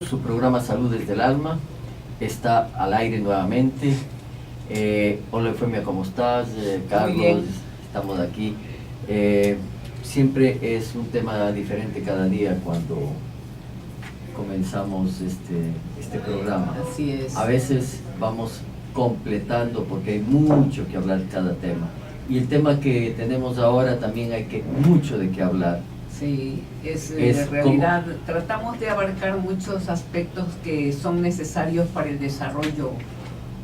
Su programa Salud desde el Alma está al aire nuevamente. Hola Eufemia, ¿cómo estás? Carlos, estamos aquí. Siempre es un tema diferente cada día cuando comenzamos este programa. Así es. A veces vamos completando porque hay mucho que hablar cada tema. Y el tema que tenemos ahora también hay mucho de qué hablar. Sí, en realidad tratamos de abarcar muchos aspectos que son necesarios para el desarrollo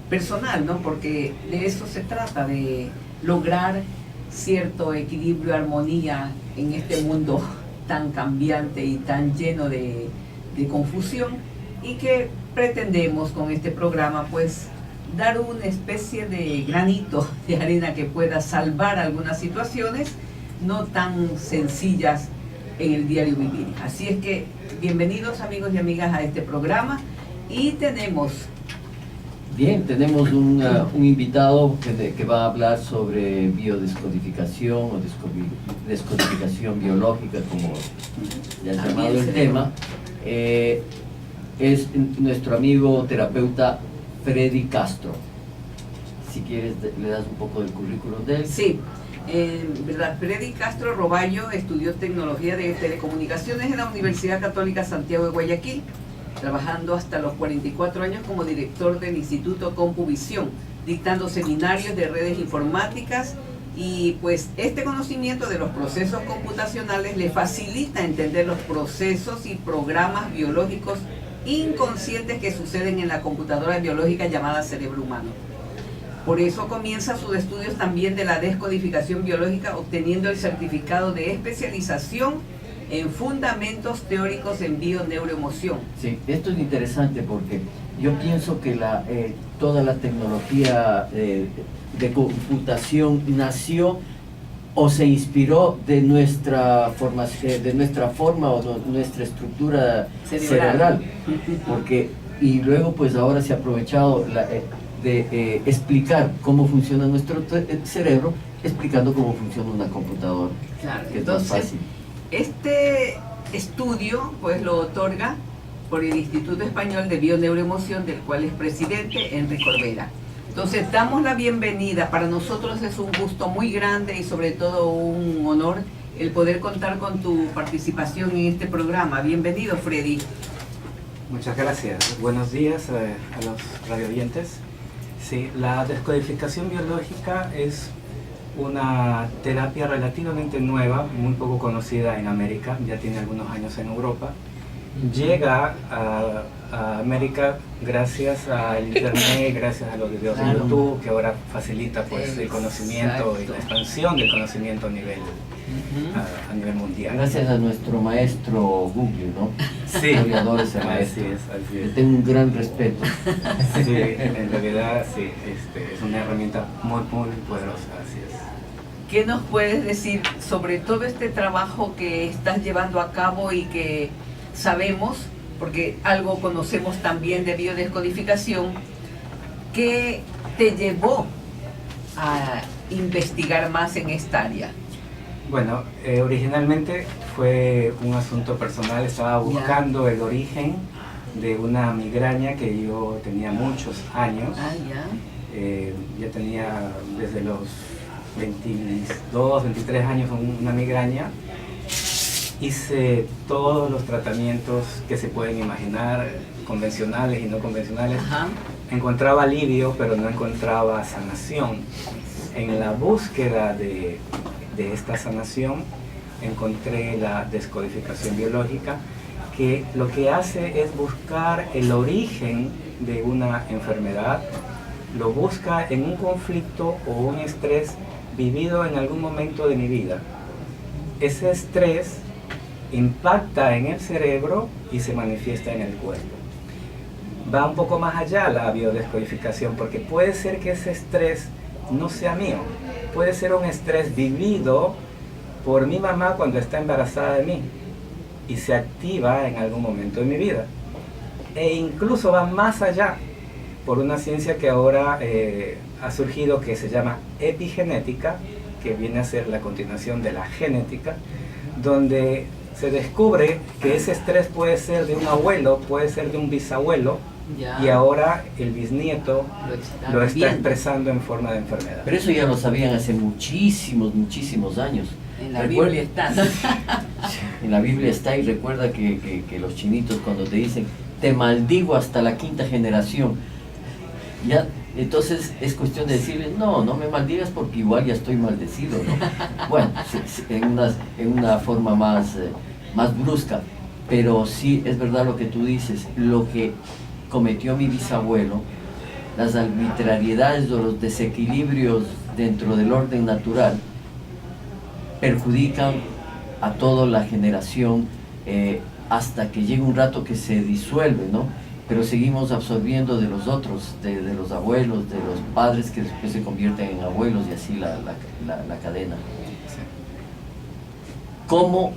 personal, ¿no? Porque de eso se trata, de lograr cierto equilibrio, armonía en este mundo tan cambiante y tan lleno de confusión, y que pretendemos con este programa pues dar una especie de granito de arena que pueda salvar algunas situaciones no tan sencillas en el diario vivir. Así es que bienvenidos amigos y amigas a este programa, y tenemos un invitado que va a hablar sobre biodescodificación o descodificación biológica, como ya ha llamado el tema. Es nuestro amigo terapeuta Freddy Castro. Si quieres le das un poco del currículum de él. Sí. ¿Verdad? Freddy Castro Roballo estudió tecnología de telecomunicaciones en la Universidad Católica Santiago de Guayaquil, trabajando hasta los 44 años como director del Instituto CompuVisión, dictando seminarios de redes informáticas, y pues este conocimiento de los procesos computacionales le facilita entender los procesos y programas biológicos inconscientes que suceden en la computadora biológica llamada cerebro humano. Por eso comienza sus estudios también de la descodificación biológica, obteniendo el certificado de especialización en fundamentos teóricos en bio-neuroemoción. Sí, esto es interesante porque yo pienso que toda la tecnología de computación nació o se inspiró de nuestra forma o nuestra estructura cerebral. Y luego pues ahora se ha aprovechado de explicar cómo funciona nuestro cerebro, explicando cómo funciona una computadora. Claro, que entonces, es más fácil. Este estudio pues lo otorga por el Instituto Español de Bio-Neuroemoción, del cual es presidente Enrique Corbera. Entonces damos la bienvenida. Para nosotros es un gusto muy grande y sobre todo un honor el poder contar con tu participación en este programa. Bienvenido, Freddy. Muchas gracias. Buenos días a los radioyentes. Sí, la descodificación biológica es una terapia relativamente nueva, muy poco conocida en América, ya tiene algunos años en Europa. Llega a América gracias al internet, gracias a los videos de YouTube, que ahora facilita pues el conocimiento y la expansión del conocimiento a nivel mundial. Gracias a nuestro maestro Google, ¿no? Sí, ese maestro. Así es. Le tengo un gran respeto. Sí, en realidad sí, es una herramienta muy, muy poderosa, así es. ¿Qué nos puedes decir sobre todo este trabajo que estás llevando a cabo y que sabemos, porque algo conocemos también de biodescodificación, que te llevó a investigar más en esta área? Bueno, originalmente fue un asunto personal, estaba buscando el origen de una migraña que yo tenía muchos años. Ya tenía desde los 22, 23 años una migraña. Hice todos los tratamientos que se pueden imaginar, convencionales y no convencionales. Encontraba alivio, pero no encontraba sanación. En la búsqueda de esta sanación encontré la descodificación biológica, que lo que hace es buscar el origen de una enfermedad, lo busca en un conflicto o un estrés vivido en algún momento de mi vida. Ese estrés impacta en el cerebro y se manifiesta en el cuerpo. Va un poco más allá la biodescodificación, porque puede ser que ese estrés no sea mío, puede ser un estrés vivido por mi mamá cuando está embarazada de mí y se activa en algún momento de mi vida, e incluso va más allá por una ciencia que ahora ha surgido, que se llama epigenética, que viene a ser la continuación de la genética, donde se descubre que ese estrés puede ser de un abuelo, puede ser de un bisabuelo, y ahora el bisnieto lo está expresando en forma de enfermedad. Pero eso ya lo sabían hace muchísimos años. En la Biblia está. En la Biblia está, y recuerda que los chinitos cuando te dicen, te maldigo hasta la 5ª generación, ya, entonces es cuestión de decirles, no me maldigas porque igual ya estoy maldecido, ¿no? Bueno, en una forma más brusca, pero sí es verdad lo que tú dices, lo que cometió mi bisabuelo, las arbitrariedades o los desequilibrios dentro del orden natural perjudican a toda la generación hasta que llega un rato que se disuelve, ¿no? Pero seguimos absorbiendo de los otros, de los abuelos, de los padres que después se convierten en abuelos y así la cadena. ¿Cómo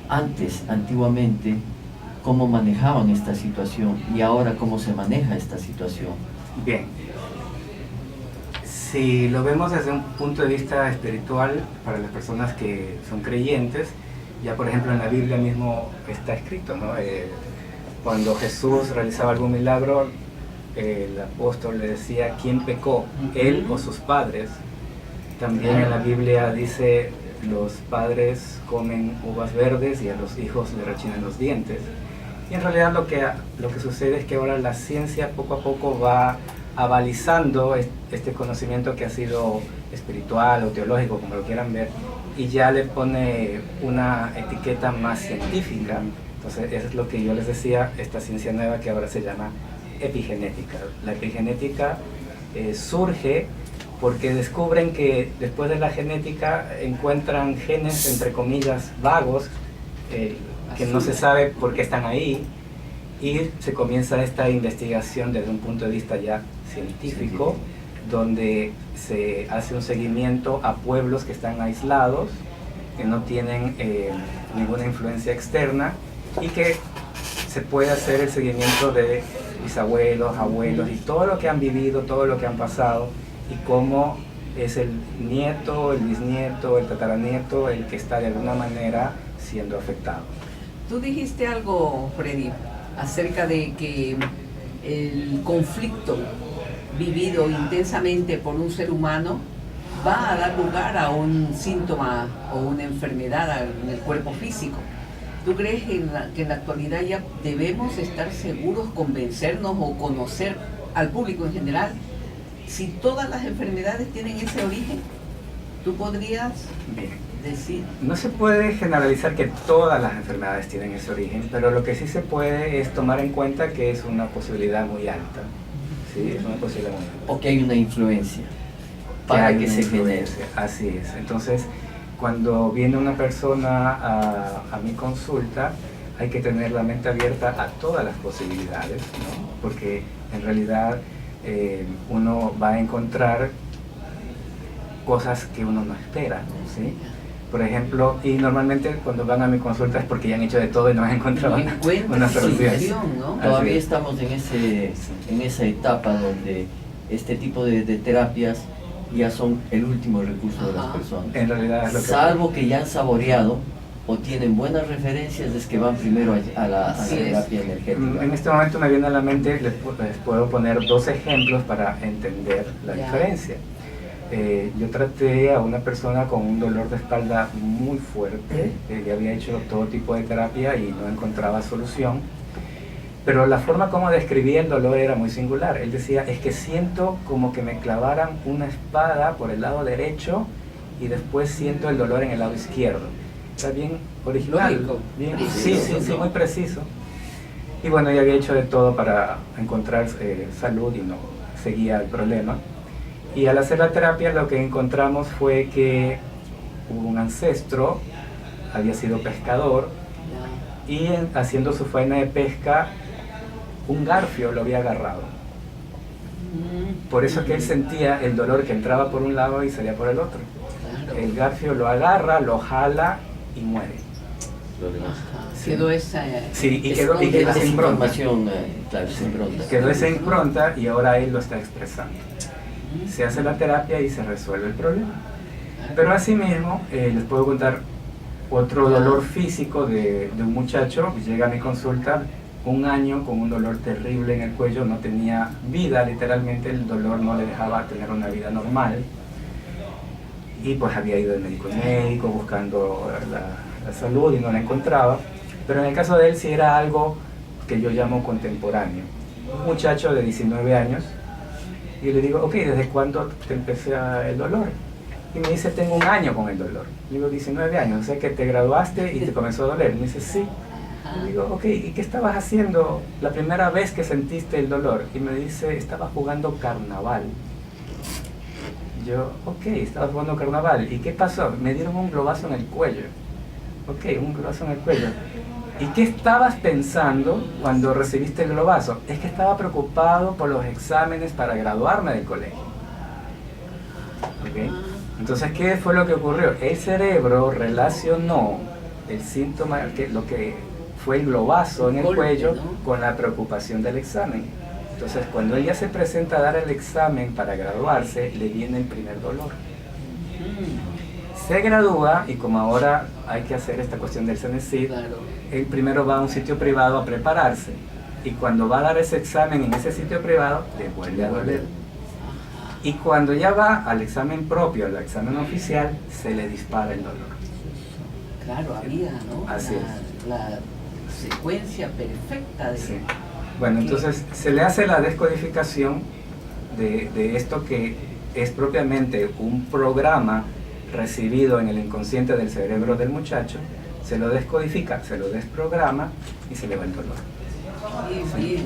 antiguamente, cómo manejaban esta situación y ahora cómo se maneja esta situación? Bien, si lo vemos desde un punto de vista espiritual, para las personas que son creyentes, ya por ejemplo en la Biblia mismo está escrito, ¿no? Cuando Jesús realizaba algún milagro, el apóstol le decía quién pecó, él o sus padres. También en la Biblia dice, los padres comen uvas verdes y a los hijos le rechinan los dientes. Y en realidad lo que sucede es que ahora la ciencia poco a poco va avalizando este conocimiento que ha sido espiritual o teológico, como lo quieran ver, y ya le pone una etiqueta más científica. Entonces, eso es lo que yo les decía, esta ciencia nueva que ahora se llama epigenética. La epigenética surge porque descubren que después de la genética encuentran genes, entre comillas, vagos, que no se sabe por qué están ahí, y se comienza esta investigación desde un punto de vista ya científico, donde se hace un seguimiento a pueblos que están aislados, que no tienen ninguna influencia externa, y que se puede hacer el seguimiento de bisabuelos, abuelos, y todo lo que han vivido, todo lo que han pasado, y cómo es el nieto, el bisnieto, el tataranieto, el que está de alguna manera siendo afectado. Tú dijiste algo, Freddy, acerca de que el conflicto vivido intensamente por un ser humano va a dar lugar a un síntoma o una enfermedad en el cuerpo físico. ¿Tú crees que en la actualidad ya debemos estar seguros, convencernos o conocer al público en general si todas las enfermedades tienen ese origen? ¿Tú podrías decir? No se puede generalizar que todas las enfermedades tienen ese origen, pero lo que sí se puede es tomar en cuenta que es una posibilidad muy alta. Sí, es una posibilidad muy alta. O que hay una influencia para que se genere. Así es. Entonces, cuando viene una persona a mi consulta, hay que tener la mente abierta a todas las posibilidades, ¿no? Porque en realidad uno va a encontrar cosas que uno no espera, ¿sí? Por ejemplo, y normalmente cuando van a mi consulta es porque ya han hecho de todo y no han encontrado una solución, ¿no? Todavía estamos en esa etapa donde este tipo de terapias ya son el último recurso de las personas. En realidad es lo que salvo que ya han saboreado o tienen buenas referencias, es que van primero a la terapia energética. En este momento me viene a la mente, les puedo poner 2 ejemplos para entender la diferencia. Yo traté a una persona con un dolor de espalda muy fuerte, ya había hecho todo tipo de terapia y no encontraba solución, pero la forma como describía el dolor era muy singular. Él decía, es que siento como que me clavaran una espada por el lado derecho y después siento el dolor en el lado izquierdo. Está bien original, bien, sí, muy preciso. Y bueno, ya había hecho de todo para encontrar salud y no seguía el problema. Y al hacer la terapia lo que encontramos fue que hubo un ancestro, había sido pescador, y haciendo su faena de pesca, un garfio lo había agarrado. Por eso es que él sentía el dolor que entraba por un lado y salía por el otro. El garfio lo agarra, lo jala y muere. Sí. Quedó esa... Sí, y quedó esa impronta. Quedó esa impronta y ahora él lo está expresando. Se hace la terapia y se resuelve el problema. Pero asimismo, les puedo contar Otro dolor físico de un muchacho, llega a mi consulta 1 año con un dolor terrible en el cuello, no tenía vida, literalmente el dolor no le dejaba tener una vida normal. Y pues había ido de médico en médico buscando la salud y no la encontraba. Pero en el caso de él sí era algo que yo llamo contemporáneo. Un muchacho de 19 años, y yo le digo, ok, ¿desde cuándo te empecé el dolor? Y me dice, tengo 1 año con el dolor. Le digo, 19 años, o sea que te graduaste y te comenzó a doler. Me dice, sí. Le digo, ok, ¿y qué estabas haciendo la primera vez que sentiste el dolor? Y me dice, estaba jugando carnaval. Yo, ok, estaba jugando carnaval. ¿Y qué pasó? Me dieron un globazo en el cuello. Ok, un globazo en el cuello. ¿Y qué estabas pensando cuando recibiste el globazo? Es que estaba preocupado por los exámenes para graduarme del colegio. ¿Okay? Entonces, ¿qué fue lo que ocurrió? El cerebro relacionó el síntoma, lo que fue el globazo en el cuello, con la preocupación del examen. Entonces, cuando ella se presenta a dar el examen para graduarse, le viene el primer dolor. Se gradúa y como ahora hay que hacer esta cuestión del CENESID, él primero va a un sitio privado a prepararse y cuando va a dar ese examen en ese sitio privado, le vuelve a doler. Y cuando ya va al examen propio, al examen oficial, se le dispara el dolor. Claro, había, ¿no? Así es. La secuencia perfecta de... Sí. Bueno, entonces se le hace la descodificación de esto que es propiamente un programa recibido en el inconsciente del cerebro del muchacho, se lo descodifica, se lo desprograma y se le va el dolor. Bien,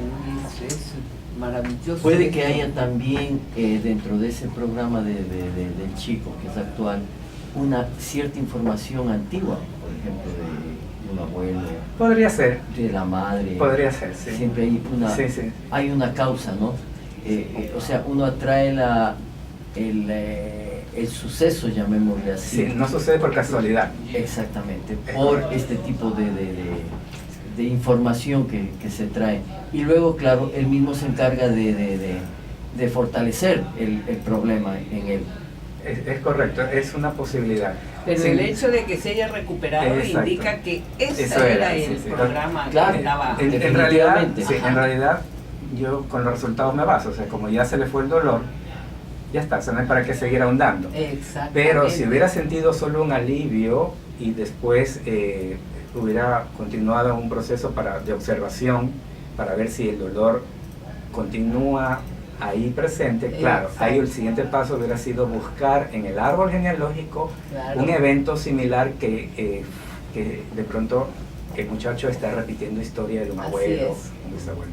es maravilloso. Puede que haya también dentro de ese programa del chico que es actual una cierta información antigua, por ejemplo, de un abuelo. Podría ser. De la madre. Podría ser, sí. Siempre hay una causa, ¿no? O sea, uno atrae el suceso, llamémosle así. Sí, no sucede por casualidad. Exactamente, por este tipo de información que se trae. Y luego, claro, él mismo se encarga de fortalecer el problema en él. Es correcto, es una posibilidad. Pero sí. El hecho de que se haya recuperado indica que ese era el programa claro, que estaba... En realidad, yo con los resultados me baso, o sea, como ya se le fue el dolor, ya está, o sea, no hay para qué seguir ahondando. Pero si hubiera sentido solo un alivio y después hubiera continuado un proceso de observación para ver si el dolor continúa ahí presente, claro, ahí el siguiente paso hubiera sido buscar en el árbol genealógico un evento similar que de pronto el muchacho está repitiendo historia de un abuelo, un bisabuelo.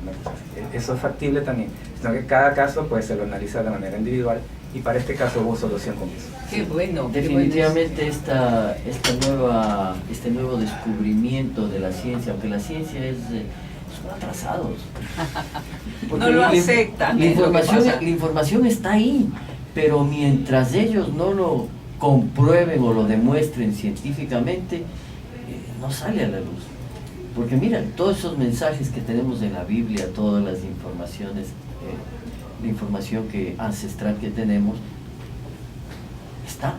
Eso es factible también, sino que cada caso pues se lo analiza de manera individual y para este caso hubo solución con eso. Qué bueno. Definitivamente este nuevo descubrimiento de la ciencia, aunque la ciencia son atrasados. No lo aceptan. La información está ahí, pero mientras ellos no lo comprueben o lo demuestren científicamente, no sale a la luz. Porque mira, todos esos mensajes que tenemos en la Biblia, todas las informaciones, la información ancestral que tenemos, está.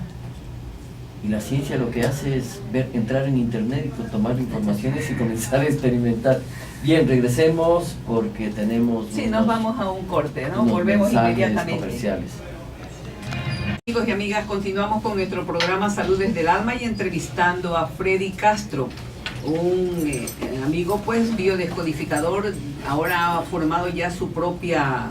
Y la ciencia lo que hace es entrar en internet y tomar informaciones y comenzar a experimentar. Bien, regresemos porque tenemos... Sí, nos vamos a un corte, ¿no? Volvemos inmediatamente. Comerciales. Amigos y amigas, continuamos con nuestro programa Salud desde el Alma y entrevistando a Freddy Castro, un amigo pues biodescodificador, ahora ha formado ya su propia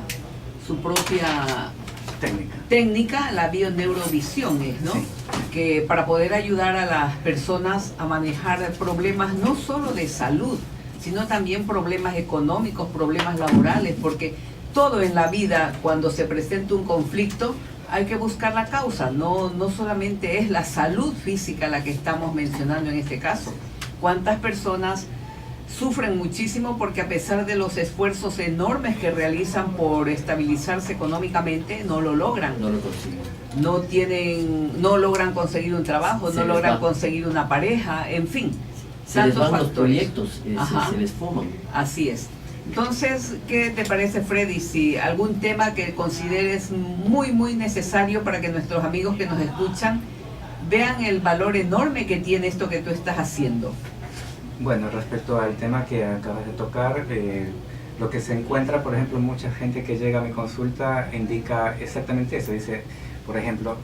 técnica, la bioneurovisión, ¿no? Sí. Que para poder ayudar a las personas a manejar problemas no solo de salud, sino también problemas económicos, problemas laborales, porque todo en la vida, cuando se presenta un conflicto, hay que buscar la causa, no solamente es la salud física la que estamos mencionando en este caso. ¿Cuántas personas sufren muchísimo porque a pesar de los esfuerzos enormes que realizan por estabilizarse económicamente, no lo logran? No lo consiguen. No logran conseguir un trabajo, no logran conseguir una pareja, en fin. Se les van los proyectos, se les fuman. Así es. Entonces, ¿qué te parece, Freddy? Si algún tema que consideres muy, muy necesario para que nuestros amigos que nos escuchan vean el valor enorme que tiene esto que tú estás haciendo. Bueno, respecto al tema que acabas de tocar, lo que se encuentra, por ejemplo, mucha gente que llega a mi consulta indica exactamente eso. Dice, por ejemplo,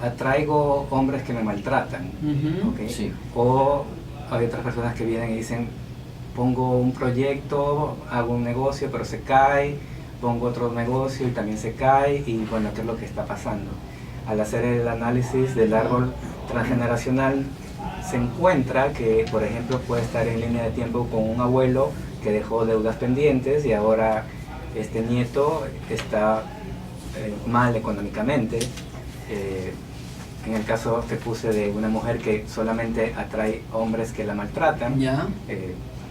atraigo hombres que me maltratan, ¿okay? Sí. O hay otras personas que vienen y dicen, pongo un proyecto, hago un negocio pero se cae, pongo otro negocio y también se cae, y bueno, ¿qué es lo que está pasando? Al hacer el análisis del árbol transgeneracional, se encuentra que, por ejemplo, puede estar en línea de tiempo con un abuelo que dejó deudas pendientes y ahora este nieto está mal económicamente. En el caso que puse de una mujer que solamente atrae hombres que la maltratan,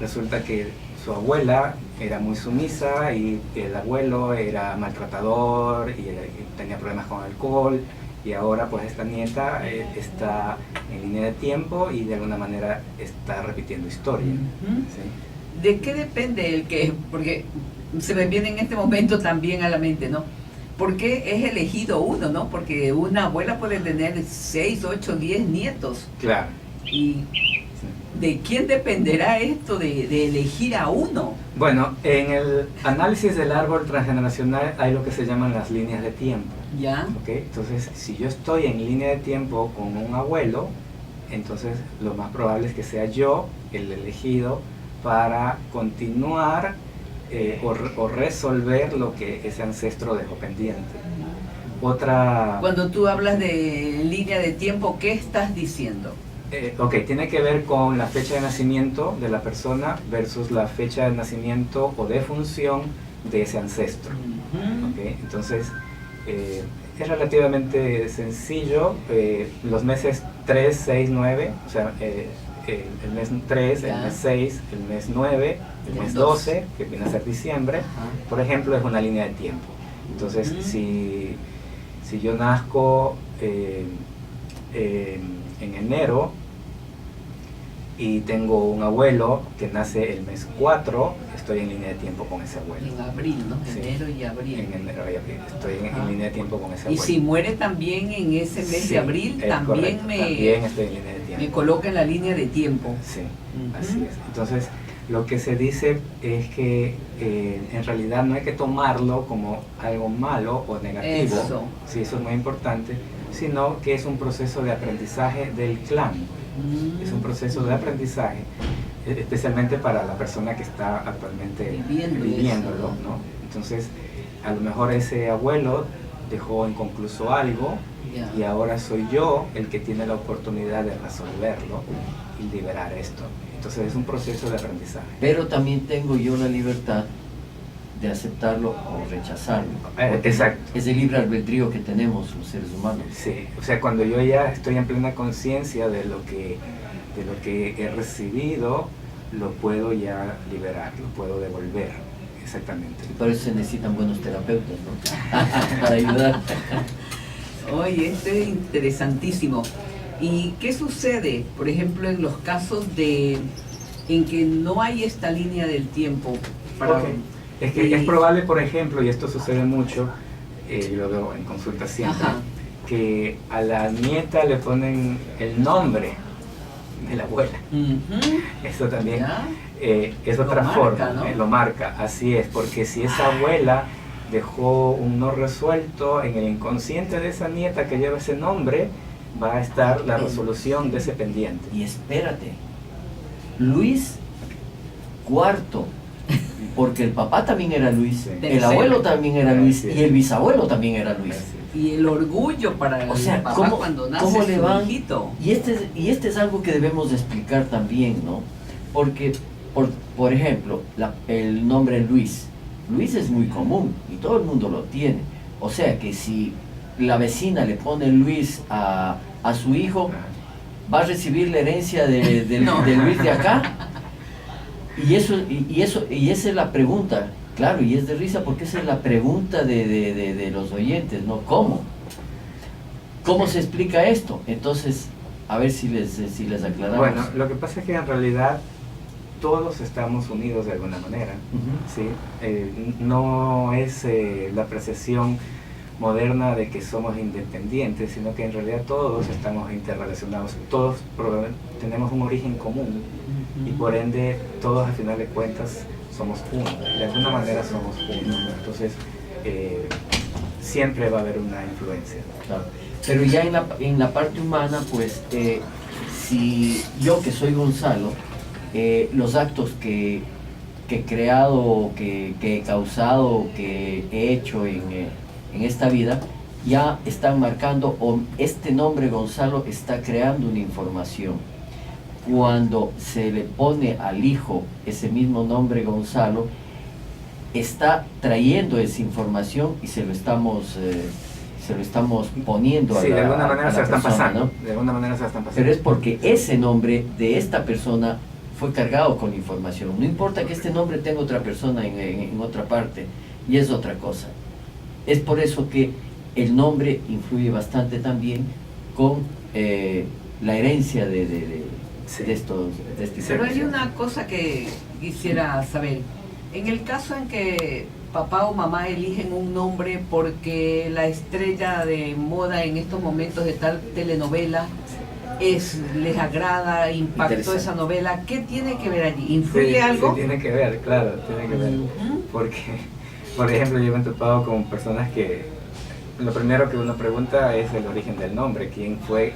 resulta que su abuela era muy sumisa y el abuelo era maltratador y tenía problemas con alcohol, y ahora pues esta nieta está en línea de tiempo y de alguna manera está repitiendo historia. ¿Sí? ¿De qué depende el que? Porque se me viene en este momento también a la mente, ¿no? ¿Por qué es elegido uno, no? Porque una abuela puede tener 6, 8, 10 nietos. Claro. ¿Y de quién dependerá esto de elegir a uno? Bueno, en el análisis del árbol transgeneracional hay lo que se llaman las líneas de tiempo. ¿Ya? ¿Okay? Entonces, si yo estoy en línea de tiempo con un abuelo, entonces lo más probable es que sea yo el elegido para continuar o resolver lo que ese ancestro dejó pendiente. Cuando tú hablas de línea de tiempo, ¿qué estás diciendo? Ok, tiene que ver con la fecha de nacimiento de la persona versus la fecha de nacimiento o defunción de ese ancestro. Okay, entonces, es relativamente sencillo. Los meses 3, 6, 9, o sea, el mes 3, el mes 6, el mes 9, el mes 12, que viene a ser diciembre, por ejemplo, es una línea de tiempo. Entonces, si yo nazco en enero y tengo un abuelo que nace el mes 4, estoy en línea de tiempo con ese abuelo. En abril, ¿no? Sí. Enero y abril. En enero y abril, estoy en línea de tiempo con ese abuelo. Y si muere también en ese mes de abril, también también estoy en línea de tiempo. me coloca en la línea de tiempo. Sí, así es. Entonces, lo que se dice es que en realidad no hay que tomarlo como algo malo o negativo, sí, eso es muy importante, sino que es un proceso de aprendizaje del clan. Es un proceso de aprendizaje, especialmente para la persona que está actualmente viviéndolo, ¿no? Entonces, a lo mejor ese abuelo dejó inconcluso algo, y ahora soy yo el que tiene la oportunidad de resolverlo y liberar esto. Entonces es un proceso de aprendizaje. Pero también tengo yo la libertad de aceptarlo o rechazarlo. Exacto. Es el libre albedrío que tenemos los seres humanos. Sí, o sea, cuando yo ya estoy en plena conciencia de lo que he recibido, lo puedo ya liberar, lo puedo devolver. Exactamente. Y por eso se necesitan buenos terapeutas, ¿no? Para ayudar. Oye, esto es interesantísimo. ¿Y qué sucede, por ejemplo, en los casos en que no hay esta línea del tiempo? Es que es probable, por ejemplo, y esto sucede mucho, yo lo veo en consulta siempre, que a la nieta le ponen el nombre de la abuela. Eso también es otra forma, ¿no? Lo marca, así es, porque si esa abuela dejó un no resuelto en el inconsciente de esa nieta que lleva ese nombre, va a estar la resolución de ese pendiente. Y espérate, Luis IV, porque el papá también era Luis, el abuelo también era Luis, y el bisabuelo también era Luis. Y el orgullo para el papá cuando nace ¿cómo le van? hijito. Y este es algo que debemos de explicar también, ¿no? Porque, por ejemplo, el nombre Luis es muy común y todo el mundo lo tiene. O sea que si la vecina le pone Luis a su hijo, va a recibir la herencia de Luis de acá. Y esa es la pregunta, claro, y es de risa porque esa es la pregunta de los oyentes, ¿no? ¿Cómo se explica esto? Entonces, a ver si les aclaramos. Bueno, lo que pasa es que en realidad todos estamos unidos de alguna manera, ¿sí? No es la apreciación moderna de que somos independientes, sino que en realidad todos estamos interrelacionados, todos tenemos un origen común y por ende todos al final de cuentas somos uno, de alguna manera somos uno, ¿no? Entonces siempre va a haber una influencia. Claro. Pero ya en la parte humana, pues si yo que soy Gonzalo, los actos que he creado, que he causado, que he hecho en esta vida, ya están marcando, o este nombre Gonzalo está creando una información. Cuando se le pone al hijo ese mismo nombre Gonzalo, está trayendo esa información y se lo estamos poniendo sí, a la, de alguna manera a la se la están persona, pasando, ¿no? de alguna manera se la están pasando. Pero es porque ese nombre de esta persona fue cargado con información. No importa que este nombre tenga otra persona en otra parte, y es otra cosa. Es por eso que el nombre influye bastante también con la herencia de este Pero hay una cosa que quisiera saber. En el caso en que papá o mamá eligen un nombre porque la estrella de moda en estos momentos de tal telenovela les agrada, impactó esa novela, ¿qué tiene que ver allí? ¿Influye algo? Sí, tiene que ver, claro, tiene que ver. Porque, por ejemplo, yo me he topado con personas que lo primero que uno pregunta es el origen del nombre, quién fue,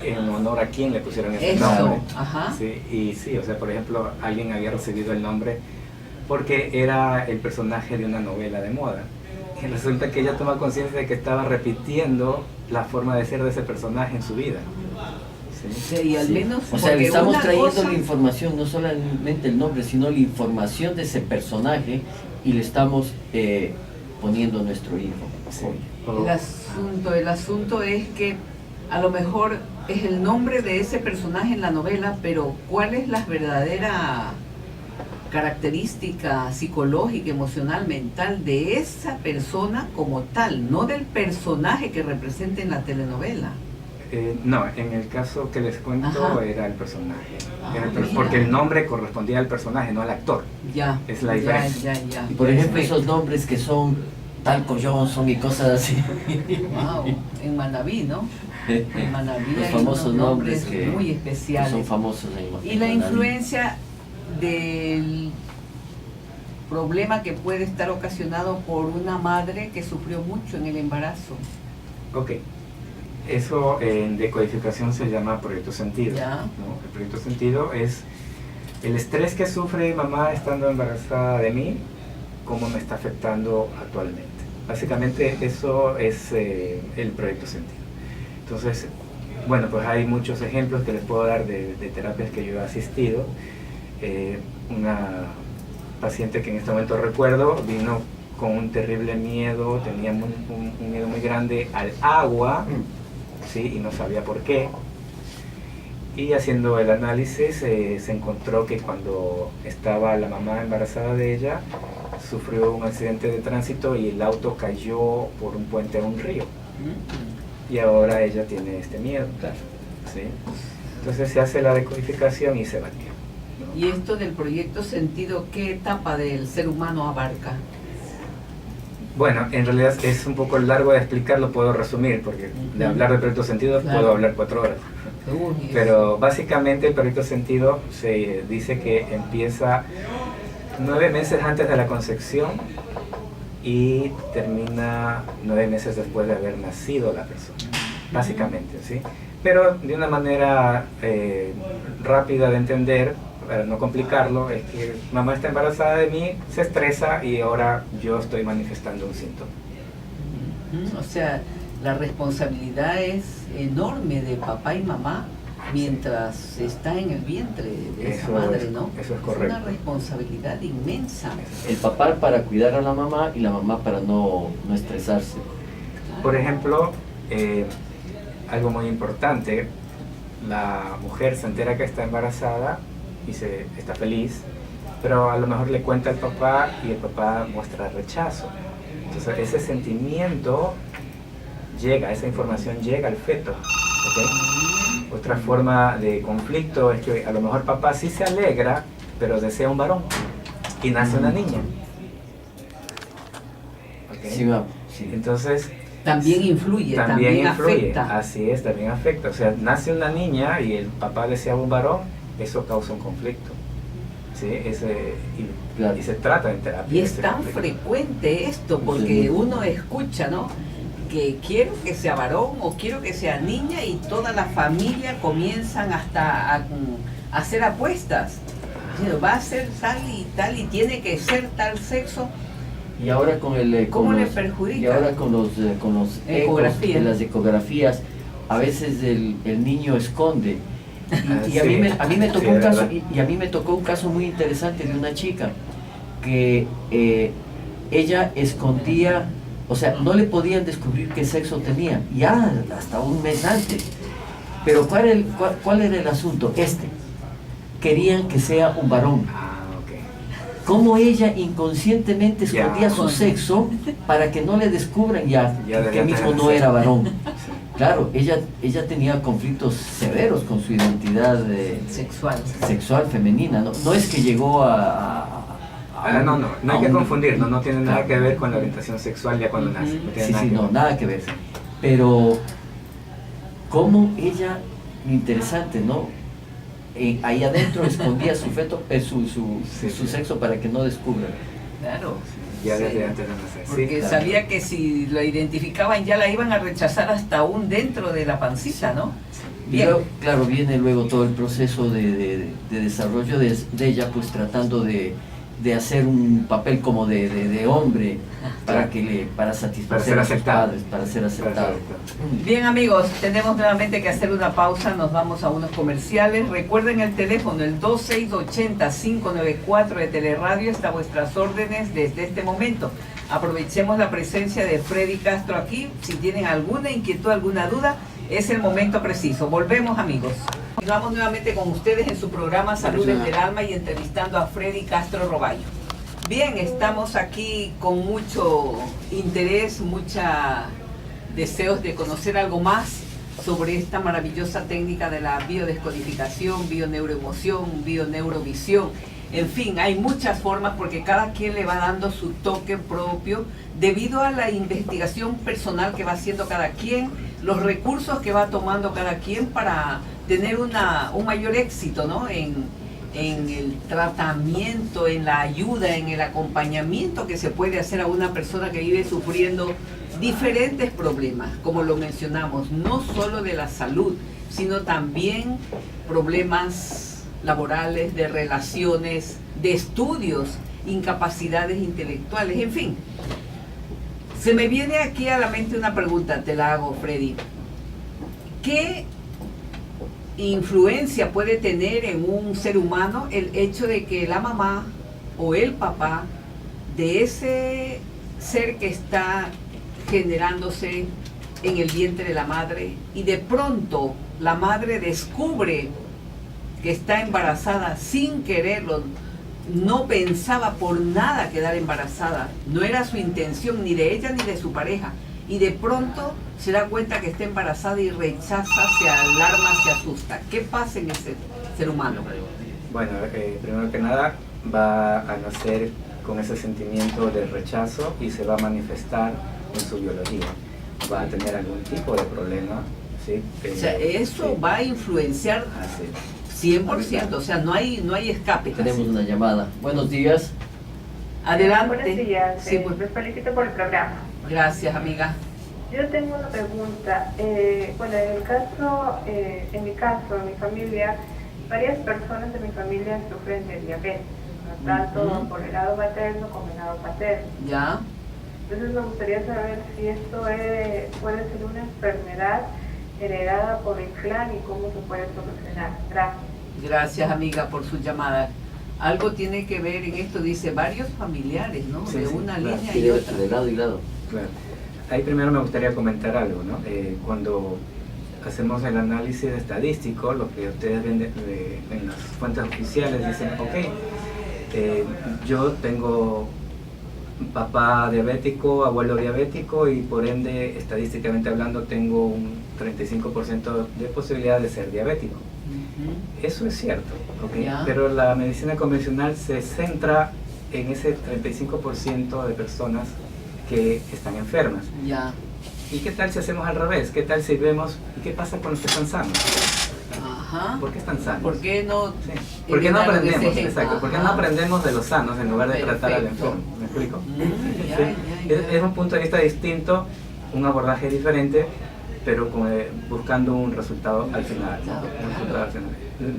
en honor a quién le pusieron ese nombre. Ajá. Sí, y sí, o sea, por ejemplo, alguien había recibido el nombre porque era el personaje de una novela de moda. Y resulta que ella toma conciencia de que estaba repitiendo la forma de ser de ese personaje en su vida. Sí, y al menos, o sea, le estamos trayendo la información, no solamente el nombre, sino la información de ese personaje, y le estamos poniendo a nuestro hijo. Sí. El asunto es que a lo mejor es el nombre de ese personaje en la novela, pero ¿cuál es la verdadera característica psicológica, emocional, mental de esa persona como tal, no del personaje que representa en la telenovela? No, en el caso que les cuento, ajá, era el personaje. Ah, porque el nombre correspondía al personaje, no al actor. Ya. Es la diferencia. Ya. Y por ejemplo, esos nombres que son Talco Johnson y cosas así. Wow, en Manaví, ¿no? En Manaví los hay famosos unos nombres que, muy especiales. Que son famosos en y la influencia del problema que puede estar ocasionado por una madre que sufrió mucho en el embarazo. Ok. Eso en decodificación se llama proyecto sentido, ¿no? El proyecto sentido es el estrés que sufre mamá estando embarazada de mí, cómo me está afectando actualmente. Básicamente eso es el proyecto sentido. Entonces, bueno, pues hay muchos ejemplos que les puedo dar de terapias que yo he asistido. Una paciente que en este momento recuerdo vino con un terrible miedo, tenía un miedo muy grande al agua, ¿sí? Y no sabía por qué. Y haciendo el análisis se encontró que cuando estaba la mamá embarazada de ella, sufrió un accidente de tránsito y el auto cayó por un puente a un río. Y ahora ella tiene este miedo, ¿sí? Entonces se hace la decodificación y se batió, ¿no? ¿Y esto del proyecto sentido, qué etapa del ser humano abarca? Bueno, en realidad es un poco largo de explicarlo, puedo resumir, porque de hablar de proyecto sentido puedo hablar 4 horas. Pero básicamente el proyecto sentido se dice que empieza 9 meses antes de la concepción y termina 9 meses después de haber nacido la persona, básicamente, ¿sí? Pero de una manera rápida de entender, para no complicarlo, es que mamá está embarazada de mí, se estresa y ahora yo estoy manifestando un síntoma. O sea, la responsabilidad es enorme de papá y mamá mientras está en el vientre de esa madre, ¿no? Eso es correcto. Es una responsabilidad inmensa. El papá para cuidar a la mamá y la mamá para no estresarse. Claro. Por ejemplo, algo muy importante, la mujer se entera que está embarazada y está feliz, pero a lo mejor le cuenta al papá y el papá muestra rechazo. Entonces ese sentimiento llega, esa información llega al feto, ¿okay? Otra forma de conflicto es que a lo mejor papá sí se alegra, pero desea un varón y nace una niña. ¿Okay? Sí, sí. Entonces también influye, también afecta. Así es, también afecta. O sea, nace una niña y el papá desea un varón, eso causa un conflicto. ¿Sí? Y se trata en terapia. Y es tan frecuente esto, porque uno escucha, ¿no? Que quiero que sea varón o quiero que sea niña, y toda la familia comienzan hasta a hacer apuestas. Va a ser tal y tiene que ser tal sexo. Y ahora con el ¿Cómo le perjudica? Y ahora con los ecos de las ecografías, a veces el niño esconde. Y a mí me tocó un caso, y a mí me tocó un caso muy interesante de una chica que ella escondía, o sea, no le podían descubrir qué sexo tenía, ya hasta un mes antes. Pero ¿cuál era el asunto? Querían que sea un varón. Cómo ella inconscientemente escondía su sexo para que no le descubran que mismo no era varón. Claro, ella tenía conflictos severos con su identidad sexual femenina. No es que llegó no hay que confundir, no tiene nada que ver con la orientación sexual ya cuando nace. Nada que ver. Pero cómo ella, interesante, ¿no? Ahí adentro escondía su sexo para que no descubran. Claro. Ya desde antes de nacer. Porque sabía que si lo identificaban ya la iban a rechazar hasta aún dentro de la pancita, ¿no? Bien. Pero, claro, viene luego todo el proceso de desarrollo de ella, pues tratando de hacer un papel como de hombre para satisfacer a sus padres, para ser aceptado. Bien, amigos, tenemos nuevamente que hacer una pausa, nos vamos a unos comerciales. Recuerden el teléfono, el 2680-594 de Teleradio, está a vuestras órdenes desde este momento. Aprovechemos la presencia de Freddy Castro aquí. Si tienen alguna inquietud, alguna duda, es el momento preciso. Volvemos, amigos. Continuamos nuevamente con ustedes en su programa Salud desde el Alma y entrevistando a Freddy Castro Roballo. Bien, estamos aquí con mucho interés, mucha deseos de conocer algo más sobre esta maravillosa técnica de la biodescodificación, bioneuroemoción, bioneurovisión. En fin, hay muchas formas porque cada quien le va dando su toque propio debido a la investigación personal que va haciendo cada quien, los recursos que va tomando cada quien para tener un mayor éxito, ¿no? en el tratamiento, en la ayuda, en el acompañamiento que se puede hacer a una persona que vive sufriendo diferentes problemas, como lo mencionamos, no solo de la salud, sino también problemas laborales, de relaciones, de estudios, incapacidades intelectuales, en fin. Se me viene aquí a la mente una pregunta, te la hago, Freddy. ¿Qué influencia puede tener en un ser humano el hecho de que la mamá o el papá de ese ser que está generándose en el vientre de la madre y de pronto la madre descubre que está embarazada sin quererlo, no pensaba por nada quedar embarazada, no era su intención ni de ella ni de su pareja, y de pronto se da cuenta que está embarazada y rechaza, se alarma, se asusta? ¿Qué pasa en ese ser humano? Bueno, primero que nada va a nacer con ese sentimiento de rechazo y se va a manifestar en su biología. Va a tener algún tipo de problema, ¿sí? O sea, eso va a influenciar 100%, o sea, no hay escape. Tenemos una llamada. Buenos días. Adelante. Buenos días, Sí, pues. les felicito por el programa. Gracias, amiga. Yo tengo una pregunta. Bueno, en mi caso, en mi familia, varias personas de mi familia sufren de diabetes, ¿no? Tanto por el lado materno como el lado paterno. ¿Ya? Entonces me gustaría saber si esto puede ser una enfermedad heredada por el clan y cómo se puede solucionar. Gracias. Gracias, amiga, por su llamada. Algo tiene que ver en esto, dice varios familiares, ¿no? Sí, de sí, una claro. línea y otra. De lado y lado. Claro. Ahí primero me gustaría comentar algo, ¿no? Cuando hacemos el análisis estadístico, lo que ustedes ven en las fuentes oficiales dicen, yo tengo papá diabético, abuelo diabético y por ende, estadísticamente hablando, tengo un 35% de posibilidad de ser diabético. Eso es cierto, pero la medicina convencional se centra en ese 35% de personas que están enfermas. ¿Y qué tal si hacemos al revés? ¿Qué tal si vemos qué pasa con los que están sanos? Ajá. ¿Por qué están sanos? ¿Por qué no? Sí. ¿Por qué no aprendemos? Exacto. ¿Por qué no Ajá. aprendemos de los sanos en lugar de tratar al Perfecto. enfermo? ¿Me explico? Ya, Sí. ya, ya. Es un punto de vista distinto, un abordaje diferente, pero buscando un resultado al final, ¿no? Claro, Un resultado al final.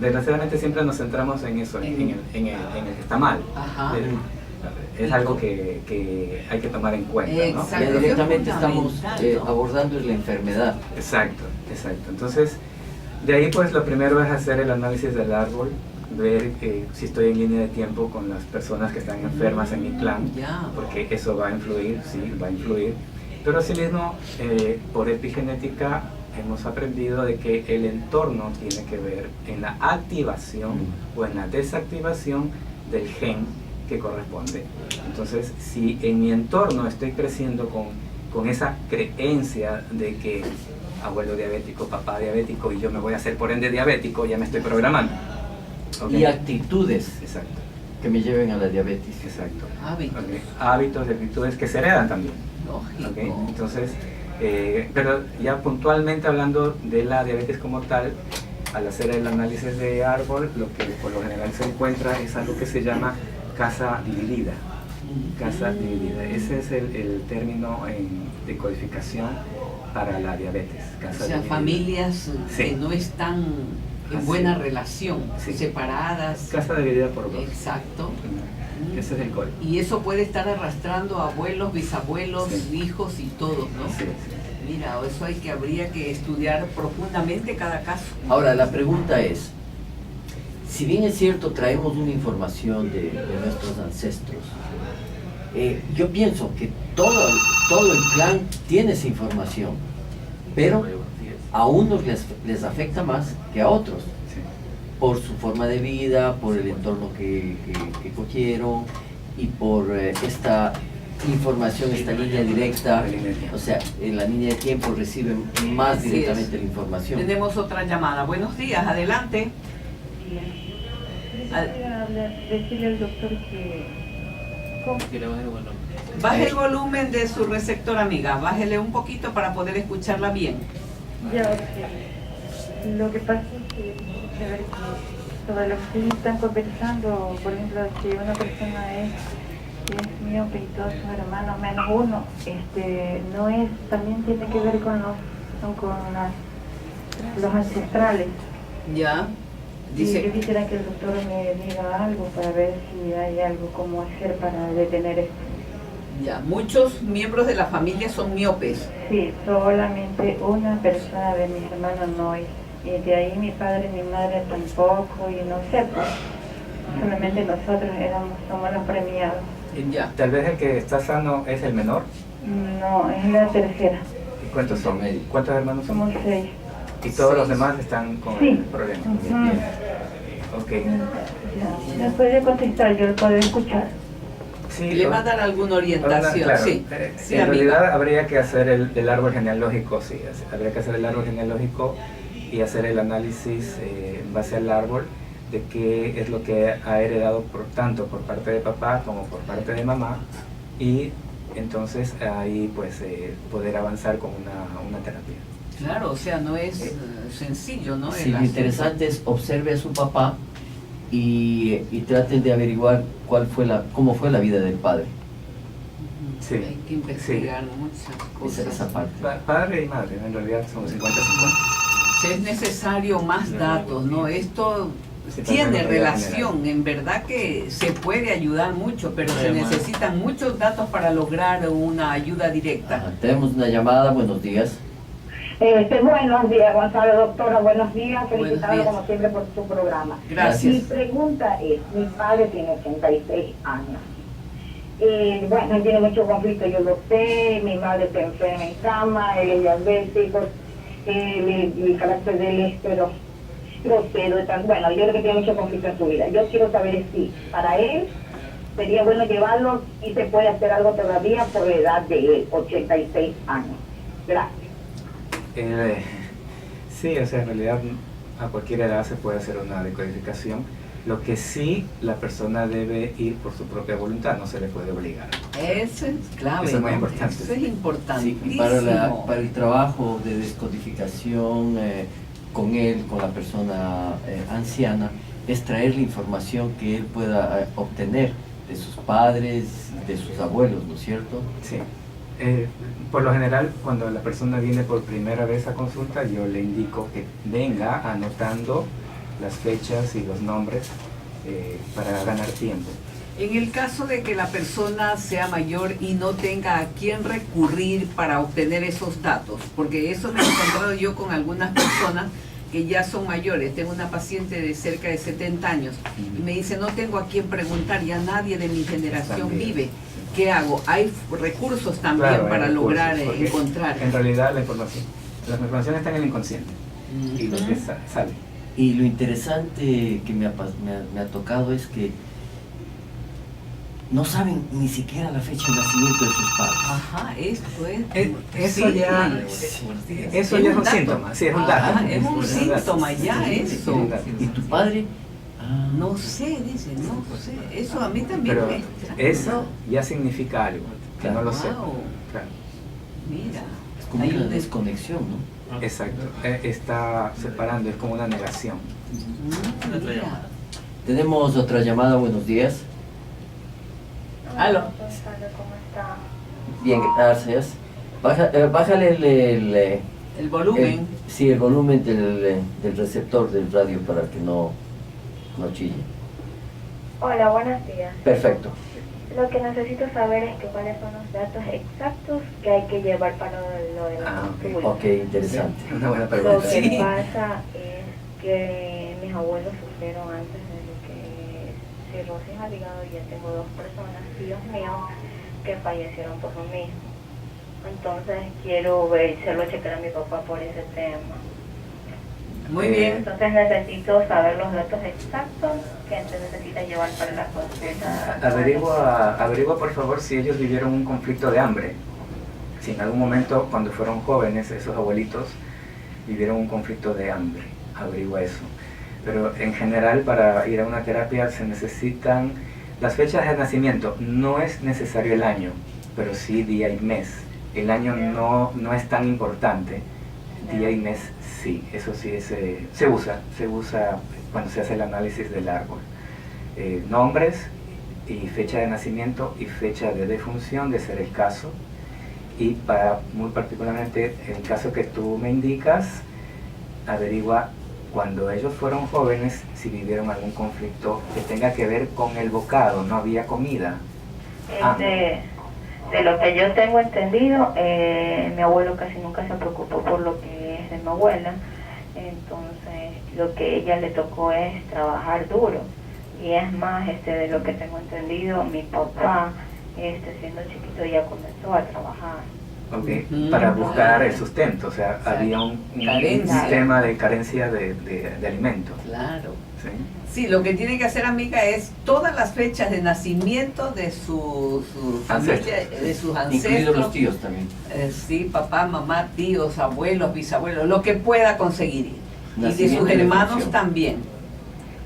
Desgraciadamente siempre nos centramos en eso, en el que está mal. Ajá. Es algo que hay que tomar en cuenta, ¿no? Exacto. Ya directamente estamos Fundamental, ¿no? abordando la enfermedad. Exacto, exacto. Entonces, de ahí pues lo primero es hacer el análisis del árbol, ver si estoy en línea de tiempo con las personas que están enfermas en mi plan, Ya. porque eso va a influir, sí, va a influir. Pero asimismo, por epigenética hemos aprendido de que el entorno tiene que ver en la activación o en la desactivación del gen que corresponde. Entonces, si en mi entorno estoy creciendo con esa creencia de que abuelo diabético, papá diabético y yo me voy a hacer por ende diabético, ya me estoy programando. ¿Ok? Y actitudes Exacto, que me lleven a la diabetes. exacto. Hábitos. ¿Ok? Hábitos y actitudes que se heredan también. Lógico. ¿Ok? Entonces, pero ya puntualmente hablando de la diabetes como tal, al hacer el análisis de árbol, lo que por lo general se encuentra es algo que se llama casa dividida. Casa dividida. Ese es el término de codificación para la diabetes. Casa O sea, dividida. familias que Sí. no están en Así. buena relación, Sí. separadas. Casa dividida por dos. Exacto. Ese es el código. Y eso puede estar arrastrando a abuelos, bisabuelos, Sí. hijos y todos, ¿no? Sí, sí. Mira, eso habría que estudiar profundamente cada caso. Ahora, la pregunta es, si bien es cierto, traemos una información de nuestros ancestros, yo pienso que todo el clan tiene esa información, pero a unos les afecta más que a otros, Sí. por su forma de vida, por el entorno que cogieron y por esta información, esta línea directa. La línea de tiempo. O sea, en la línea de tiempo reciben más Así directamente es. la información. Tenemos otra llamada. Buenos días, adelante. Decirle al doctor que... Baje el volumen de su receptor, amiga. Bájele un poquito para poder escucharla bien. Ya, ok. Lo que pasa es que saber que sobre lo que ustedes están conversando, por ejemplo, si una persona es miope y todos sus hermanos menos uno, no es, también tiene que ver con los ancestrales. Ya. Y yo Dice, quisiera que el doctor me diga algo para ver si hay algo como hacer para detener esto. ya. Muchos miembros de la familia son miopes. Sí, solamente una persona de mis hermanos no es. Y de ahí mi padre y mi madre tampoco, y no sé, pues, solamente nosotros somos los premiados. Ya. Tal vez el que está sano es el menor. No, es la tercera. ¿Y cuántos son? Promedio. ¿Cuántos hermanos son? Somos 6. Y todos los 6. demás están con Sí. el problema. Ujú. Bien. Ok. Ya. ¿Me puede contestar? Yo lo puedo escuchar. Sí, ¿Le va a dar alguna orientación? claro. Sí. Sí, En amiga. realidad habría que hacer el árbol genealógico, sí. Habría que hacer el árbol genealógico y hacer el análisis en base al árbol de qué es lo que ha heredado tanto por parte de papá como por parte de mamá, y entonces ahí pues poder avanzar con una terapia. Claro, o sea, no es sencillo, ¿no? Sí, El lo asunto. interesante es observe a su papá y traten de averiguar cómo fue la vida del padre. Ujú. Sí, Hay que investigar muchas cosas. Esa parte. Padre y madre, en realidad son 50-50. Si es necesario más datos, ¿no? Esto Sí, tiene para la relación, en verdad que se puede ayudar mucho, pero se necesitan muchos datos para lograr una ayuda directa. Ajá, tenemos una llamada, buenos días. Buenos días, Gonzalo, doctora, buenos días, Buenos felicitado días. como siempre por tu programa. Gracias. Mi pregunta es, mi padre tiene 86 años. Bueno, él tiene mucho conflicto, yo lo sé, mi madre está enferma en cama, él es diabético, el carácter de él es grosero, bueno, yo creo que tiene mucho conflicto en su vida. Yo quiero saber si para él sería bueno llevarlo y se puede hacer algo todavía por la edad de él, 86 años. Gracias. Sí, o sea, en realidad a cualquier edad se puede hacer una decodificación. Lo que sí, la persona debe ir por su propia voluntad, no se le puede obligar. Eso es clave. Eso es muy ¿no? importante. Eso es importantísimo. Sí, para el trabajo de descodificación con él, con la persona anciana, es traer la información que él pueda obtener de sus padres, de sus abuelos, ¿no es cierto? Sí. Por lo general, cuando la persona viene por primera vez a consulta, yo le indico que venga anotando las fechas y los nombres para ganar tiempo. En el caso de que la persona sea mayor y no tenga a quién recurrir para obtener esos datos, porque eso me he encontrado yo con algunas personas que ya son mayores. Tengo una paciente de cerca de 70 años y me dice, no tengo a quién preguntar, ya nadie de mi generación También. vive. ¿Qué hago? Hay recursos también Claro, hay para recursos, lograr porque encontrar. En realidad la información está en el inconsciente y lo que sale. Y lo interesante que me ha tocado es que no saben ni siquiera la fecha de nacimiento de sus padres. Ajá, esto es. Eso sí, ya es un dato. síntoma, sí, es un Ajá, dato. es un síntoma ya eso. ¿Y tu padre? Ah, No sé, dice, no sé. Eso a mí también Pero me extraña. eso ya significa algo, que no lo sé. Wow. Claro. Mira. es como hay una un desconexión, ¿no? Exacto, está separando, es como una negación. Mira. Tenemos otra llamada, buenos días. Aló. Gonzalo, ¿cómo está? Bien, gracias. Bájale El volumen. sí, el volumen del receptor del radio para que no chille. Hola, buenos días. Perfecto. Lo que necesito saber es que cuáles son los datos exactos que hay que llevar para lo de la consulta. Ok, interesante. Una buena Lo pregunta. que Sí. pasa es que mis abuelos sufrieron antes de lo que cirrosis al hígado y ya tengo 2 personas, tíos míos, que fallecieron por lo mismo. Entonces quiero ver, se lo chequear a mi papá por ese tema. Muy bien. Entonces necesito saber los datos exactos que se necesita llevar para la consulta. Averigua por favor si ellos vivieron un conflicto de hambre. Si en algún momento cuando fueron jóvenes esos abuelitos vivieron un conflicto de hambre. Averigua eso. Pero en general para ir a una terapia se necesitan las fechas de nacimiento. No es necesario el año, pero sí día y mes. El año no es tan importante. Día y mes sí, eso sí se usa cuando se hace el análisis del árbol. Nombres y fecha de nacimiento y fecha de defunción, de ser el caso. Y muy particularmente el caso que tú me indicas, averigua cuando ellos fueron jóvenes si vivieron algún conflicto que tenga que ver con el bocado, no había comida. De lo que yo tengo entendido, mi abuelo casi nunca se preocupó por lo que es de mi abuela, entonces lo que ella le tocó es trabajar duro. Y es más, de lo que tengo entendido, mi papá, siendo chiquito ya comenzó a trabajar. Okay. Ujú. Para buscar el sustento, o sea, había un Carencia. sistema de carencia de alimentos. Claro. ¿Sí? Sí, lo que tiene que hacer, amiga, es todas las fechas de nacimiento de su familia, de sus Incluidos ancestros. los tíos también. Sí, papá, mamá, tíos, abuelos, bisabuelos, lo que pueda conseguir. Y de Nacimiento sus y hermanos defunción. también.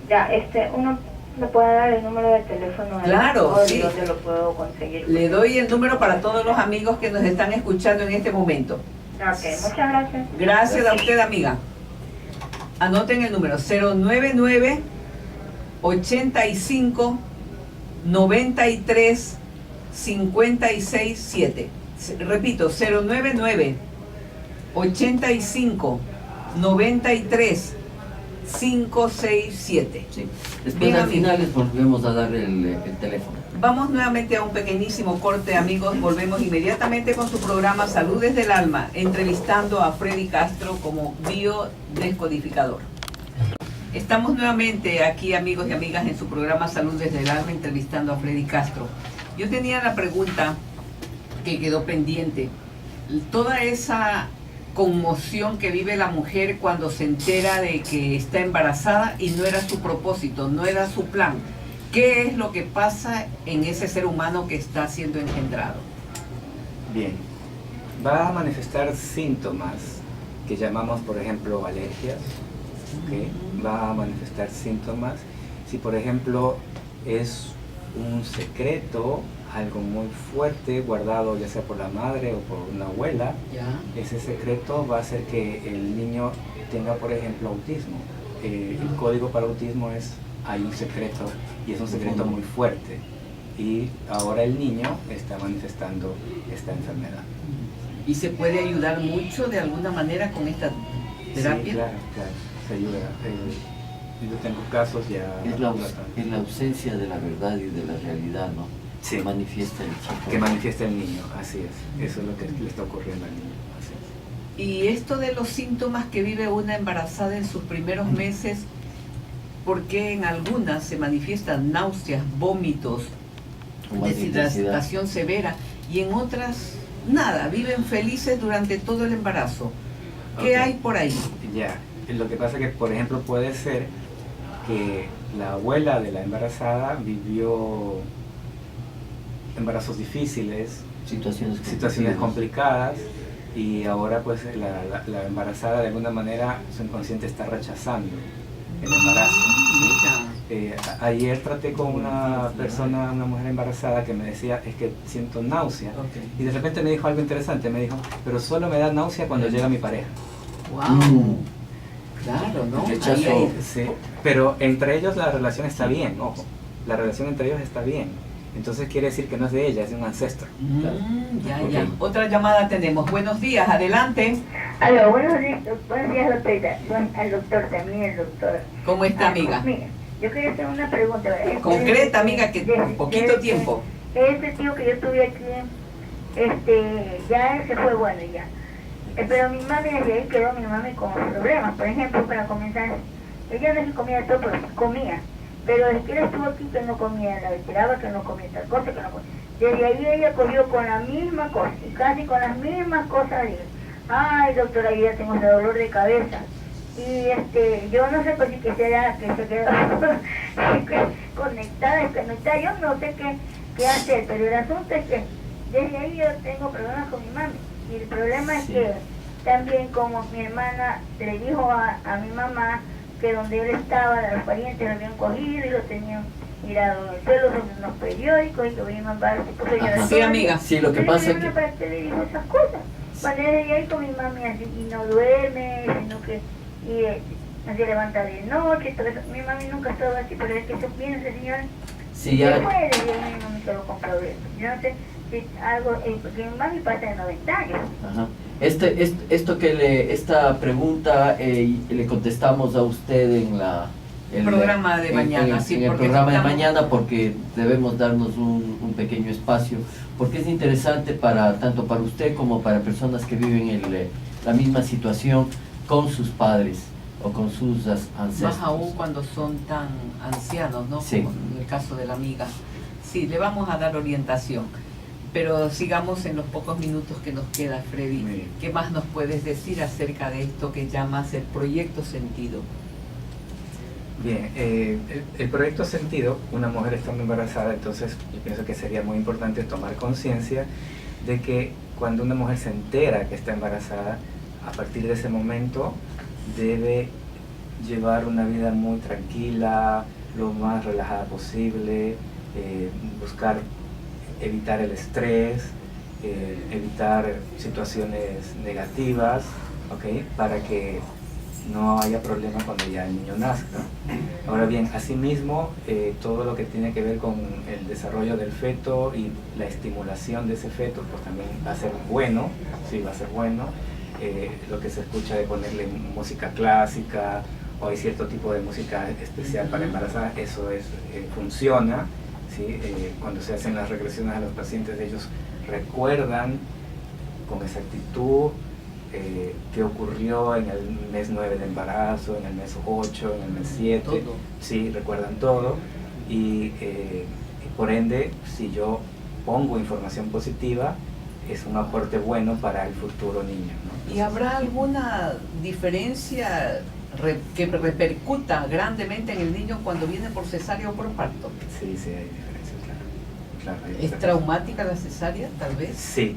Ya, uno me puede dar el número de teléfono. Claro, o sí. ¿Dónde lo puedo conseguir? Le doy el número para todos los amigos que nos están escuchando en este momento. Ok, muchas gracias. Gracias a usted, amiga. Anoten el número 099 85 93 56 7. Repito, 099 85 93 567. Sí. Después Bien, al amigo. final les volvemos a dar el teléfono. Vamos nuevamente a un pequeñísimo corte, amigos. Volvemos inmediatamente con su programa Salud desde el Alma, entrevistando a Freddy Castro como biodescodificador. Estamos nuevamente aquí, amigos y amigas, en su programa Salud desde el Alma, entrevistando a Freddy Castro. Yo tenía la pregunta que quedó pendiente. Toda esa conmoción que vive la mujer cuando se entera de que está embarazada y no era su propósito, no era su plan. ¿Qué es lo que pasa en ese ser humano que está siendo engendrado? Bien, va a manifestar síntomas que llamamos, por ejemplo, alergias. ¿Okay? Va a manifestar síntomas Si por ejemplo es un secreto, algo muy fuerte guardado ya sea por la madre o por una abuela, ese secreto va a hacer que el niño tenga, por ejemplo, autismo. El código para autismo hay un secreto, y es un secreto muy fuerte, y ahora el niño está manifestando esta enfermedad. ¿Y se puede ayudar mucho de alguna manera con esta terapia? Sí, claro, se ayuda. Yo tengo casos ya... Es la ausencia de la verdad y de la realidad, ¿no? Sí. Que manifiesta el chico. Que manifiesta el niño, así es. Eso es lo que le está ocurriendo al niño, así es. Y esto de los síntomas que vive una embarazada en sus primeros meses, ¿por qué en algunas se manifiestan náuseas, vómitos, deshidratación severa, y en otras nada, viven felices durante todo el embarazo? ¿Qué hay por ahí? Ya, lo que pasa es que, por ejemplo, puede ser que la abuela de la embarazada vivió embarazos difíciles, situaciones complicadas, y ahora pues la embarazada de alguna manera su inconsciente está rechazando el embarazo. Ayer traté con una persona, una mujer embarazada, que me decía, es que siento náusea, y de repente me dijo algo interesante, me dijo, pero solo me da náusea cuando llega mi pareja. ¡Wow! Claro, ¿no? Rechazo. Sí, pero entre ellos la relación está bien, ojo, la relación entre ellos está bien. Entonces quiere decir que no es de ella, es de un ancestro. Ya. Otra llamada tenemos. Buenos días, adelante. Aló, buenos días, doctora. Al doctor también, doctor. ¿Cómo está, amiga? Mira, yo quería hacer una pregunta. Concreta, amiga, que poquito tiempo. Este tío que yo tuve aquí, ya se fue, bueno, ya. Pero mi mami, desde ahí quedó mi mami con problemas. Por ejemplo, para comenzar, ella no se comía todo, pero sí comía. Pero desde que él estuvo aquí, que no comía, la retiraba, que no comía tal cosa, que no comía. Desde ahí ella cogió con la misma cosa, y casi con las mismas cosas. Digo, ay, doctora, yo ya tengo ese dolor de cabeza. Y yo no sé pues si que será, que se quedó conectada, desconectada, yo no sé qué hacer, pero el asunto es que desde ahí yo tengo problemas con mi mami. Y el problema es que también como mi hermana le dijo a mi mamá que donde él estaba, los parientes lo habían cogido y lo tenían tirado en el suelo sobre unos periódicos, y que venía a mandar Sí, amiga. Sí, lo que pasa es que... para que le dijo esas cosas. Cuando desde ahí con mi mami así, y no duerme, sino que no se levanta de noche, todo eso. Mi mami nunca ha estado así, pero es que eso piensa, señora. Sí, ya... Después de ahí mi mami quedó con problemas. Yo no sé si algo, porque mi mami pasa de 90 años. Ajá. Esta pregunta le contestamos a usted en el programa de mañana. En el programa de mañana, porque debemos darnos un pequeño espacio, porque es interesante tanto para usted como para personas que viven la misma situación con sus padres o con sus ancestros. Más aún cuando son tan ancianos, ¿no? Sí. Como en el caso de la amiga. Sí, le vamos a dar orientación. Pero sigamos en los pocos minutos que nos queda, Freddy. Bien. ¿Qué más nos puedes decir acerca de esto que llamas el Proyecto Sentido? Bien, el Proyecto Sentido, una mujer estando embarazada, entonces yo pienso que sería muy importante tomar conciencia de que cuando una mujer se entera que está embarazada, a partir de ese momento debe llevar una vida muy tranquila, lo más relajada posible, buscar evitar el estrés, evitar situaciones negativas, ¿okay? Para que no haya problema cuando ya el niño nazca. Ahora bien, asimismo, todo lo que tiene que ver con el desarrollo del feto y la estimulación de ese feto, pues también va a ser bueno, sí, va a ser bueno. Lo que se escucha de ponerle música clásica, o hay cierto tipo de música especial para embarazada, eso funciona. ¿Sí? Cuando se hacen las regresiones a los pacientes, ellos recuerdan con exactitud qué ocurrió en el mes 9 de embarazo, en el mes 8, en el mes 7, todo. Sí, recuerdan todo, y por ende, si yo pongo información positiva, es un aporte bueno para el futuro niño, ¿no? ¿Y habrá alguna diferencia que repercuta grandemente en el niño cuando viene por cesárea o por parto? Sí, hay diferencias, claro. Hay ¿Es diferencias. traumática la cesárea, tal vez? Sí,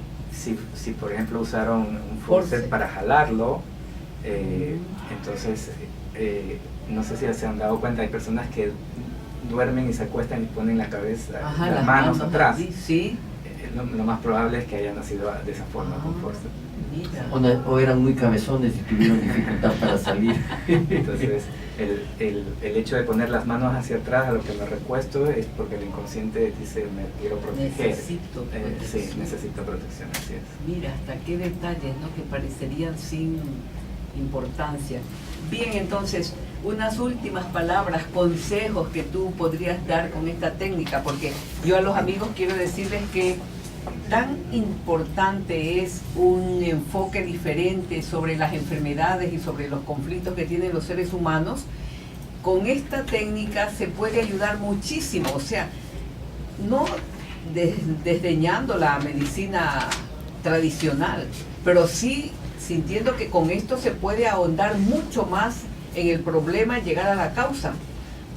por ejemplo usaron un forceps para jalarlo, entonces no sé si se han dado cuenta, hay personas que duermen y se acuestan y ponen la cabeza, Ajá, las manos atrás. Sí. Lo más probable es que haya nacido de esa forma con fuerza. Mira. O eran muy cabezones y tuvieron dificultad para salir. Entonces, el hecho de poner las manos hacia atrás a lo que me recuesto es porque el inconsciente dice, me quiero proteger. Necesito protección. Sí, necesito protección, así es. Mira, hasta qué detalles, ¿no? Que parecerían sin importancia. Bien, entonces, unas últimas palabras, consejos que tú podrías dar con esta técnica, porque yo a los amigos quiero decirles que tan importante es un enfoque diferente sobre las enfermedades y sobre los conflictos que tienen los seres humanos. Con esta técnica se puede ayudar muchísimo, o sea, no desdeñando la medicina tradicional, pero sí sintiendo que con esto se puede ahondar mucho más en el problema y llegar a la causa.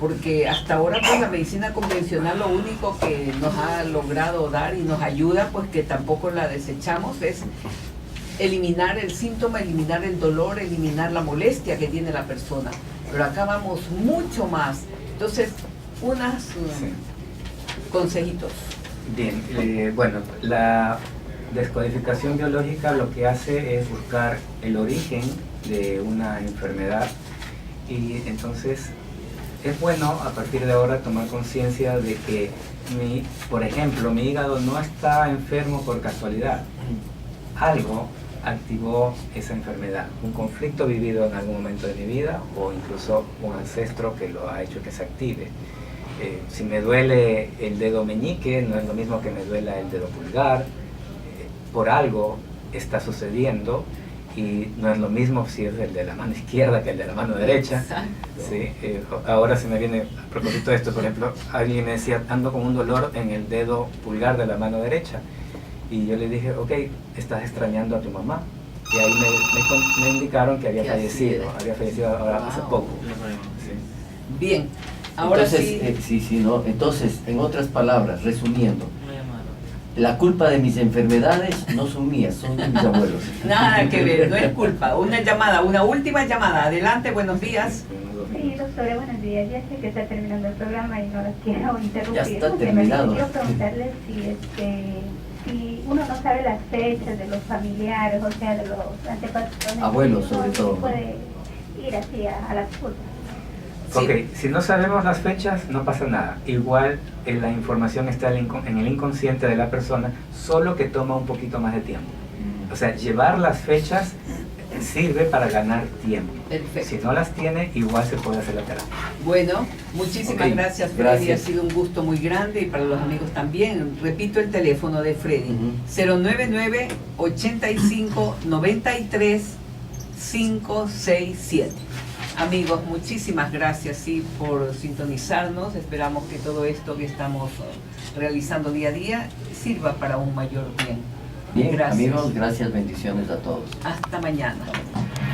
Porque hasta ahora pues la medicina convencional lo único que nos ha logrado dar y nos ayuda, pues que tampoco la desechamos, es eliminar el síntoma, eliminar el dolor, eliminar la molestia que tiene la persona. Pero acá vamos mucho más. Entonces, unos consejitos. Bien, bueno, la descodificación biológica lo que hace es buscar el origen de una enfermedad y entonces es bueno a partir de ahora tomar conciencia de que, por ejemplo, mi hígado no está enfermo por casualidad. Algo activó esa enfermedad, un conflicto vivido en algún momento de mi vida o incluso un ancestro que lo ha hecho que se active. Si me duele el dedo meñique, no es lo mismo que me duela el dedo pulgar. Por algo está sucediendo y no es lo mismo si es el de la mano izquierda que el de la mano derecha. ¿Sí? Ahora se me viene a propósito de esto, por ejemplo, alguien me decía, ando con un dolor en el dedo pulgar de la mano derecha. Y yo le dije, ok, estás extrañando a tu mamá. Y ahí me indicaron que había fallecido ahora hace poco. Sí. Bien, ahora entonces, sí. ¿no? Entonces, en otras palabras, resumiendo, la culpa de mis enfermedades no son mías, son de mis abuelos. Nada que ver, no es culpa. Una llamada, una última llamada. Adelante, buenos días. Sí, doctora, buenos días. Ya sé que está terminando el programa y no la quiero interrumpir. Ya está terminado. Quiero preguntarle si uno no sabe las fechas de los familiares, o sea, de los antepasados. Abuelos, sobre todo. Puede ir así a las culpas. Ok, si no sabemos las fechas, no pasa nada. Igual la información está en el inconsciente de la persona, solo que toma un poquito más de tiempo. O sea, llevar las fechas sirve para ganar tiempo. Perfecto. Si no las tiene, igual se puede hacer la terapia. Bueno, muchísimas gracias, Freddy. Gracias. Ha sido un gusto muy grande y para los amigos también. Repito el teléfono de Freddy: 099-8593-567. Amigos, muchísimas gracias por sintonizarnos. Esperamos que todo esto que estamos realizando día a día sirva para un mayor bien. Bien, Gracias. amigos, gracias, bendiciones a todos. Hasta mañana.